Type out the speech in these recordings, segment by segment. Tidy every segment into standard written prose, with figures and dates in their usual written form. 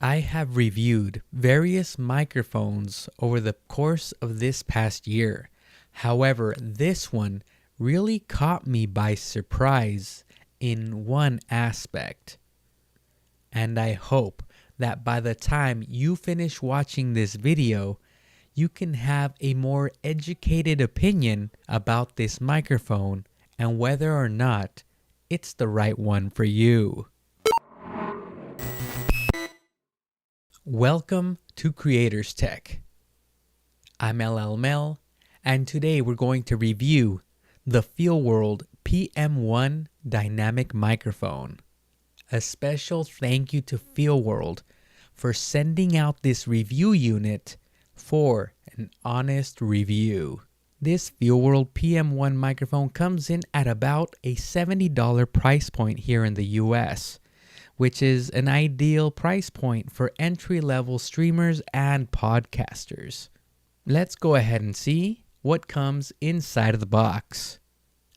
I have reviewed various microphones over the course of this past year. However, this one really caught me by surprise in one aspect. And I hope that by the time you finish watching this video, you can have a more educated opinion about this microphone and whether or not it's the right one for you. Welcome to CreatorsTEK. I'm LL Mel, and today we're going to review the FEELWORLD PM1 dynamic microphone. A special thank you to FEELWORLD for sending out this review unit for an honest review. This FEELWORLD PM1 microphone comes in at about a $70 price point here in the US, which is an ideal price point for entry-level streamers and podcasters. Let's go ahead and see what comes inside of the box.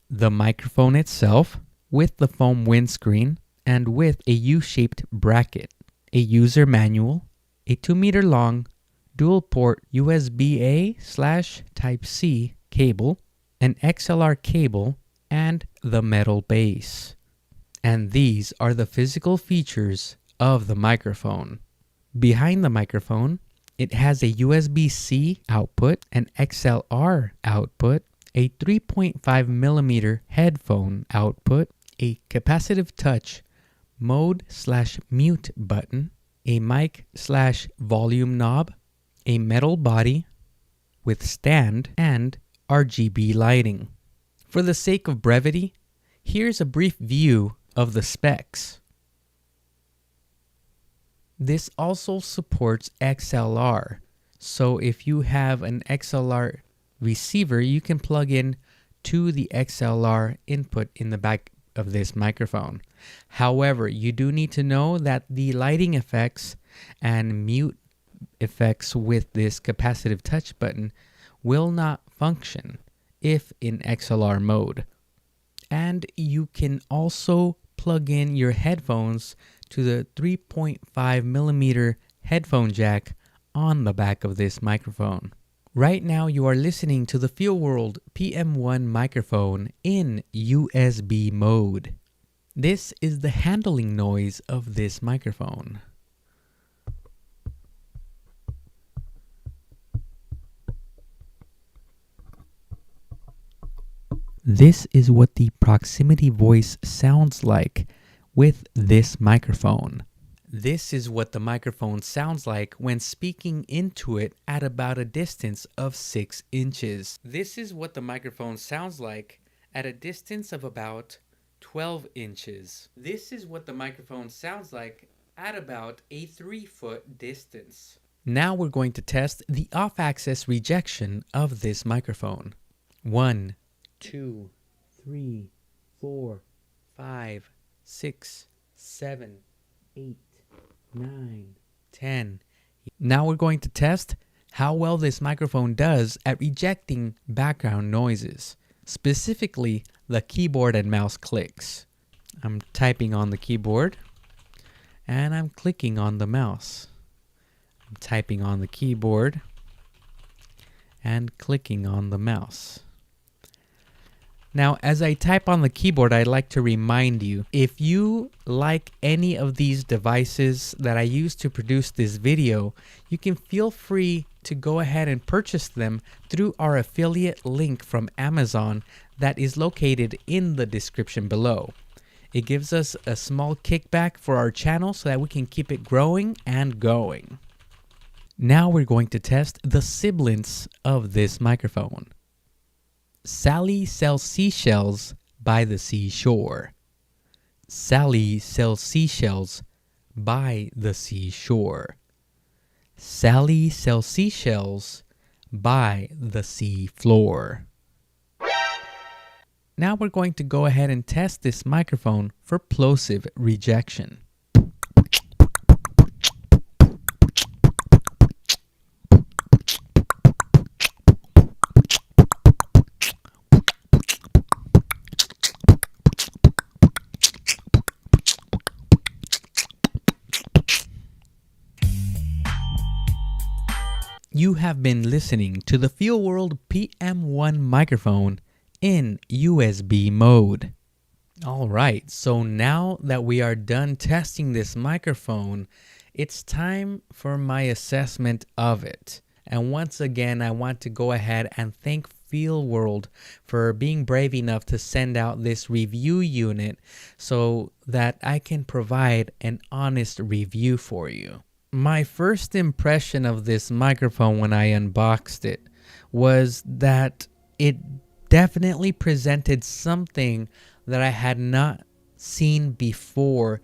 The microphone itself, with the foam windscreen and with a U-shaped bracket, a user manual, a 2-meter long dual-port USB-A/Type-C cable, an XLR cable, and the metal base. And these are the physical features of the microphone. Behind the microphone, it has a USB-C output, an XLR output, a 3.5mm headphone output, a capacitive touch mode/mute button, a mic/volume knob, a metal body with stand, and RGB lighting. For the sake of brevity, here's a brief view of the specs. This also supports XLR, so if you have an XLR receiver, you can plug in to the XLR input in the back of this microphone. However, you do need to know that the lighting effects and mute effects with this capacitive touch button will not function if in XLR mode. And you can also plug in your headphones to the 3.5mm headphone jack on the back of this microphone. Right now you are listening to the FEELWORLD PM1 microphone in USB mode. This is the handling noise of this microphone. This is what the proximity voice sounds like with this microphone. This is what the microphone sounds like when speaking into it at about a distance of 6 inches. This is what the microphone sounds like at a distance of about 12 inches. This is what the microphone sounds like at about a 3-foot distance. Now we're going to test the off-axis rejection of this microphone. 1, 2, 3, 4, 5, 6, 7, 8, 9, 10. Now we're going to test how well this microphone does at rejecting background noises, specifically the keyboard and mouse clicks. I'm typing on the keyboard and I'm clicking on the mouse. I'm typing on the keyboard and clicking on the mouse. Now, as I type on the keyboard, I'd like to remind you, if you like any of these devices that I use to produce this video, you can feel free to go ahead and purchase them through our affiliate link from Amazon that is located in the description below. It gives us a small kickback for our channel so that we can keep it growing and going. Now we're going to test the sibilance of this microphone. Sally sells seashells by the seashore. Sally sells seashells by the seashore. Sally sells seashells by the sea floor. Now we're going to go ahead and test this microphone for plosive rejection. You have been listening to the FEELWORLD PM1 microphone in USB mode. Alright, so now that we are done testing this microphone, it's time for my assessment of it. And once again, I want to go ahead and thank FEELWORLD for being brave enough to send out this review unit so that I can provide an honest review for you. My first impression of this microphone when I unboxed it was that it definitely presented something that I had not seen before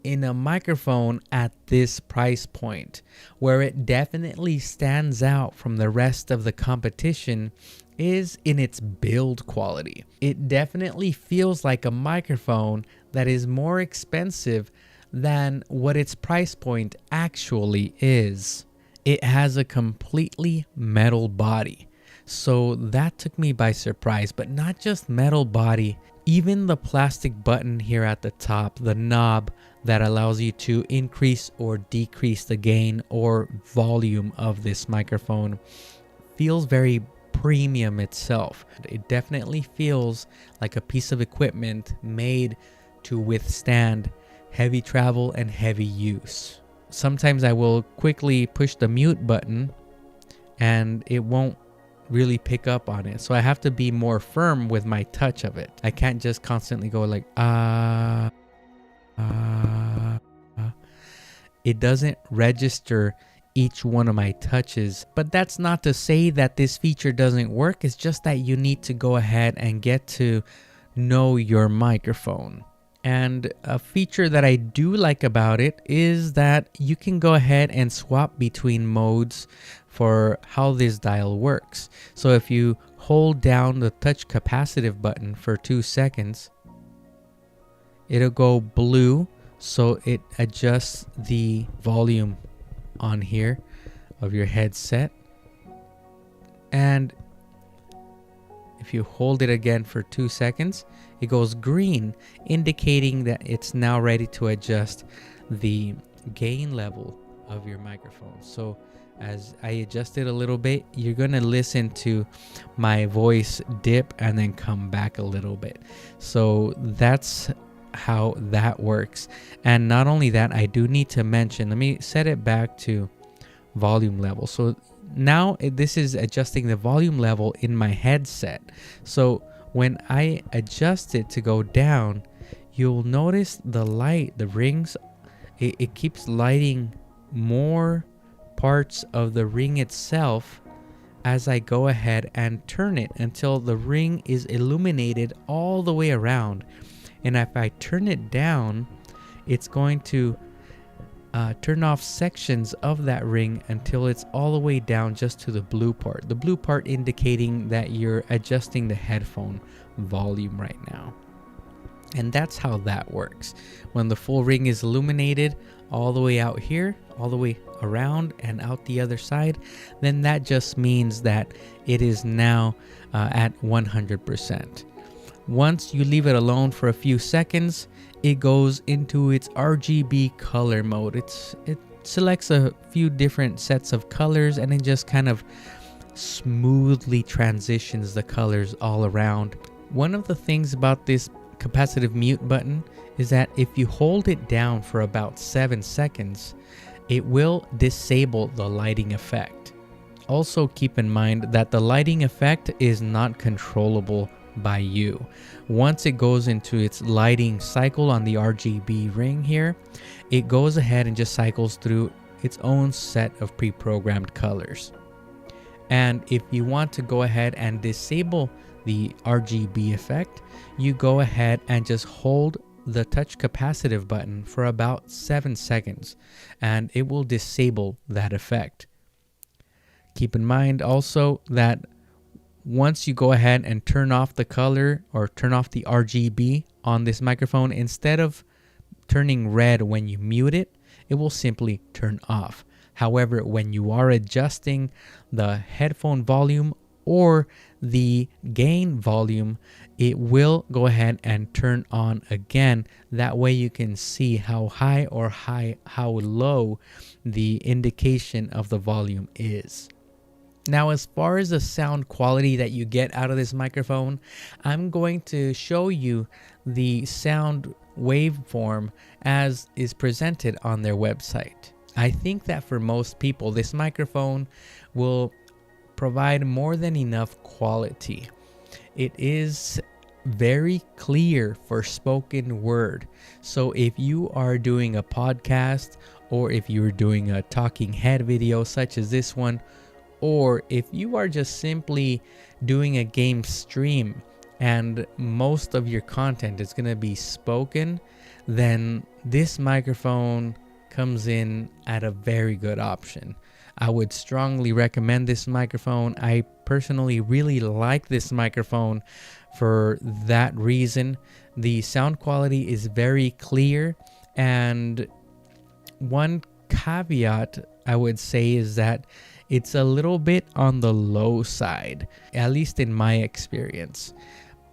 in a microphone at this price point. Where it definitely stands out from the rest of the competition is in its build quality. It definitely feels like a microphone that is more expensive than what its price point actually is. It has a completely metal body, so that took me by surprise. But not just metal body, even the plastic button here at the top, the knob that allows you to increase or decrease the gain or volume of this microphone, feels very premium itself. It definitely feels like a piece of equipment made to withstand heavy travel and heavy use. Sometimes I will quickly push the mute button and it won't really pick up on it. So I have to be more firm with my touch of it. I can't just constantly go like, It doesn't register each one of my touches. But that's not to say that this feature doesn't work. It's just that you need to go ahead and get to know your microphone. And a feature that I do like about it is that you can go ahead and swap between modes for how this dial works. So if you hold down the touch capacitive button for 2 seconds, it'll go blue, so it adjusts the volume on here of your headset. And if you hold it again for 2 seconds, it goes green, indicating that it's now ready to adjust the gain level of your microphone. So as I adjust it a little bit, you're going to listen to my voice dip and then come back a little bit. So that's how that works. And not only that, I do need to mention, let me set it back to volume level. So now this is adjusting the volume level in my headset. So when I adjust it to go down, you'll notice the light, the rings, it keeps lighting more parts of the ring itself as I go ahead and turn it until the ring is illuminated all the way around. And if I turn it down, it's going to turn off sections of that ring until it's all the way down just to the blue part. The blue part indicating that you're adjusting the headphone volume right now. And that's how that works. When the full ring is illuminated all the way out here, all the way around and out the other side, then that just means that it is now at 100%. Once you leave it alone for a few seconds, it goes into its RGB color mode. It selects a few different sets of colors and it just kind of smoothly transitions the colors all around. One of the things about this capacitive mute button is that if you hold it down for about 7 seconds, it will disable the lighting effect. Also keep in mind that the lighting effect is not controllable by you. Once it goes into its lighting cycle on the RGB ring here, it goes ahead and just cycles through its own set of pre-programmed colors. And if you want to go ahead and disable the RGB effect, you go ahead and just hold the touch capacitive button for about 7 seconds and it will disable that effect. Keep in mind also that once you go ahead and turn off the color or turn off the RGB on this microphone, instead of turning red when you mute it, it will simply turn off. However, when you are adjusting the headphone volume or the gain volume, it will go ahead and turn on again. That way you can see how high or how low the indication of the volume is. Now, as far as the sound quality that you get out of this microphone, I'm going to show you the sound waveform as is presented on their website. I think that for most people, this microphone will provide more than enough quality. It is very clear for spoken word. So if you are doing a podcast, or if you're doing a talking head video such as this one, or if you are just simply doing a game stream and most of your content is going to be spoken, then this microphone comes in at a very good option. I would strongly recommend this microphone. I personally really like this microphone for that reason. The sound quality is very clear, and one caveat I would say is that it's a little bit on the low side, at least in my experience,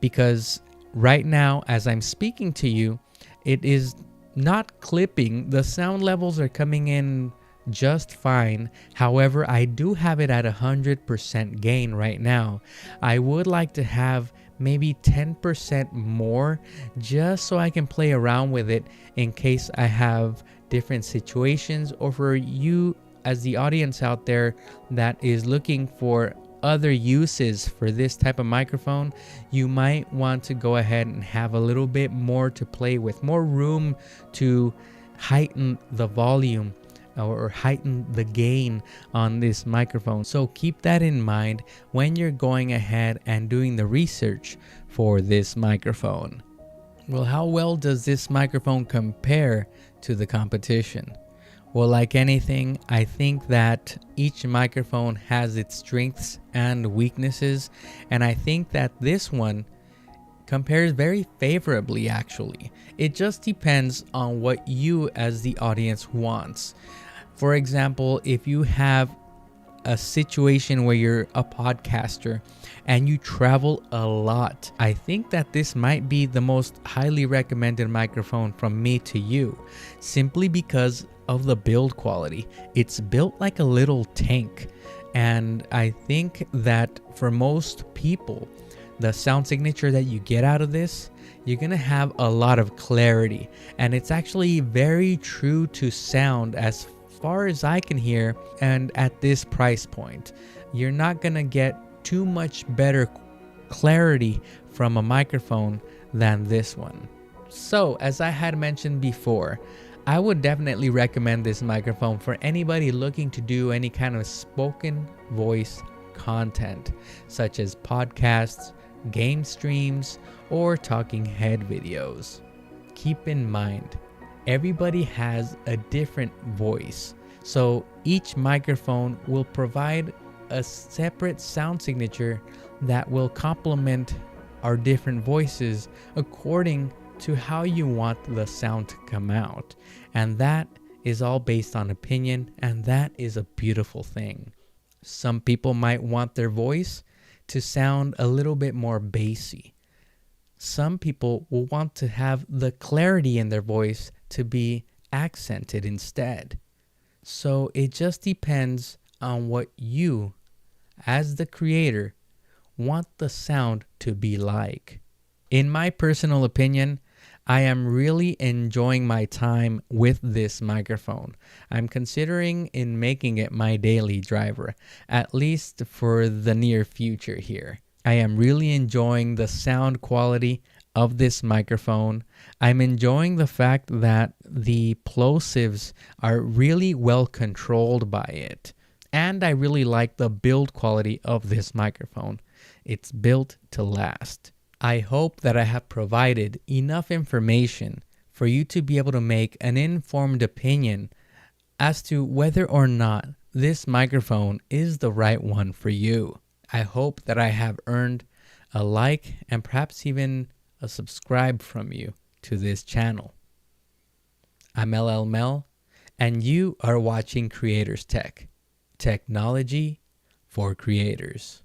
because right now as I'm speaking to you, it is not clipping. The sound levels are coming in just fine. However, I do have it at 100% gain right now. I would like to have maybe 10% more just so I can play around with it in case I have different situations, or for you as the audience out there that is looking for other uses for this type of microphone, you might want to go ahead and have a little bit more to play with, more room to heighten the volume or heighten the gain on this microphone. So keep that in mind when you're going ahead and doing the research for this microphone. Well, how well does this microphone compare to the competition? Well, like anything, I think that each microphone has its strengths and weaknesses, and I think that this one compares very favorably actually. It just depends on what you as the audience wants. For example, if you have a situation where you're a podcaster and you travel a lot, I think that this might be the most highly recommended microphone from me to you, simply because of the build quality. It's built like a little tank, and I think that for most people, the sound signature that you get out of this, you're gonna have a lot of clarity, and it's actually very true to sound as far as I can hear. And at this price point, you're not gonna get too much better clarity from a microphone than this one. So as I had mentioned before, I would definitely recommend this microphone for anybody looking to do any kind of spoken voice content, such as podcasts, game streams, or talking head videos. Keep in mind, everybody has a different voice, so each microphone will provide a separate sound signature that will complement our different voices according to how you want the sound to come out. And that is all based on opinion, and that is a beautiful thing. Some people might want their voice to sound a little bit more bassy. Some people will want to have the clarity in their voice to be accented instead. So it just depends on what you, as the creator, want the sound to be like. In my personal opinion, I am really enjoying my time with this microphone. I'm considering in making it my daily driver, at least for the near future here. I am really enjoying the sound quality of this microphone. I'm enjoying the fact that the plosives are really well controlled by it. And I really like the build quality of this microphone. It's built to last. I hope that I have provided enough information for you to be able to make an informed opinion as to whether or not this microphone is the right one for you. I hope that I have earned a like and perhaps even a subscribe from you to this channel. I'm LL Mel, and you are watching CreatorsTEK, technology for creators.